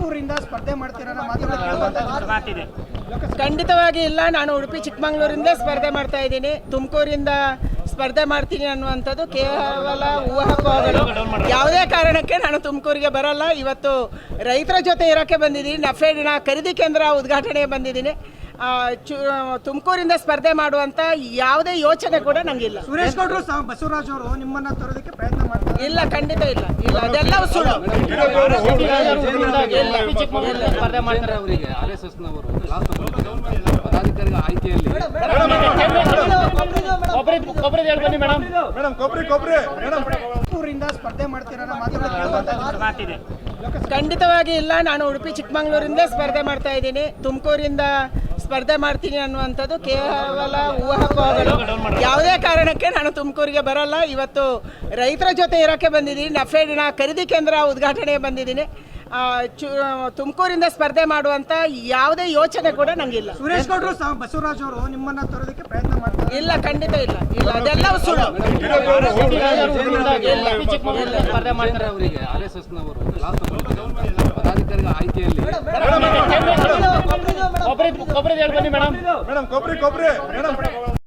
ತುಮಕೂರಿಂದ ಸ್ಪರ್ಧೆ ಮಾಡ್ತೀರಾ ಮಾತಿದೆ? ಖಂಡಿತವಾಗಿ ಇಲ್ಲ. ನಾನು ಉಡುಪಿ ಚಿಕ್ಕಮಗಳೂರಿಂದ ಸ್ಪರ್ಧೆ ಮಾಡ್ತಾ ಇದ್ದೀನಿ. ತುಮಕೂರಿಂದ ಸ್ಪರ್ಧೆ ಮಾಡ್ತೀನಿ ಅನ್ನುವಂಥದ್ದು ಕೇವಲ ಊಹಾಪೋಹಗಳು. ಯಾವುದೇ ಕಾರಣಕ್ಕೆ ನಾನು ತುಮಕೂರಿಗೆ ಬರಲ್ಲ. ಇವತ್ತು ರೈತರ ಜೊತೆ ಇರೋಕ್ಕೆ ಬಂದಿದ್ದೀನಿ. ನಫೆಡಿನ ಖರೀದಿ ಕೇಂದ್ರ ಉದ್ಘಾಟನೆ ಬಂದಿದ್ದೀನಿ. ತುಮಕೂರಿಂದ ಸ್ಪರ್ಧೆ ಮಾಡುವಂತ ಯಾವುದೇ ಯೋಚನೆ ಕೂಡ ನಂಗಿಲ್ಲ. ಸುರೇಶ್ ಗೌಡರು ಬಸವರಾಜ್ ಅವರು ನಿಮ್ಮನ್ನ ತರೋದಕ್ಕೆ ಪ್ರಯತ್ನ ಮಾಡ್ತಾರೆ? ಇಲ್ಲ, ಖಂಡಿತ ಇಲ್ಲ. ಅದೆಲ್ಲವೂ ಸುಳ್ಳು. ಸ್ಪರ್ಧೆ ಮಾಡ್ತಾರೆ ಅವರಿಗೆ RSSನವರು ಪದಾಧಿಕಾರಿಗಳ ಆಯ್ಕೆಯಲ್ಲಿ ತುಮಕೂರಿಂದ ಸ್ಪರ್ಧೆ ಮಾಡ್ತೀರಾ ಮಾತಿದೆ? ಖಂಡಿತವಾಗಿ ಇಲ್ಲ. ನಾನು ಉಡುಪಿ ಚಿಕ್ಕಮಗಳೂರಿಂದ ಸ್ಪರ್ಧೆ ಮಾಡ್ತಾ ಇದ್ದೀನಿ. ತುಮಕೂರಿಂದ ಸ್ಪರ್ಧೆ ಮಾಡ್ತೀನಿ ಅನ್ನುವಂಥದ್ದು ಕೇವಲ ಊಹಾಪೋಹಗಳು. ಯಾವುದೇ ಕಾರಣಕ್ಕೆ ನಾನು ತುಮಕೂರಿಗೆ ಬರಲ್ಲ. ಇವತ್ತು ರೈತರ ಜೊತೆ ಇರೋಕ್ಕೆ ಬಂದಿದ್ದೀನಿ. ನಫೆಡಿನ ಖರೀದಿ ಕೇಂದ್ರ ಉದ್ಘಾಟನೆ ಬಂದಿದ್ದೀನಿ. ತುಮಕೂರಿಂದ ಸ್ಪರ್ಧೆ ಮಾಡುವಂತ ಯಾವುದೇ ಯೋಚನೆ ಕೂಡ ನಂಗಿಲ್ಲ. ಸುರೇಶ್ ಗೌಡರು ಬಸವರಾಜ್ ಅವರು ನಿಮ್ಮನ್ನ ತರೋದಕ್ಕೆ ಪ್ರಯತ್ನ ಮಾಡ್ತಾರೆ? ಇಲ್ಲ, ಖಂಡಿತ ಇಲ್ಲ. ಅದೆಲ್ಲವೂ ಸುಳ್ಳು. ಸ್ಪರ್ಧೆ ಮಾಡ್ತಾರೆ ಅವರಿಗೆ RSSನವರು ಪದಾಧಿಕಾರಿಗಳ ಆಯ್ಕೆಯಲ್ಲಿ ಮೇಡಮ್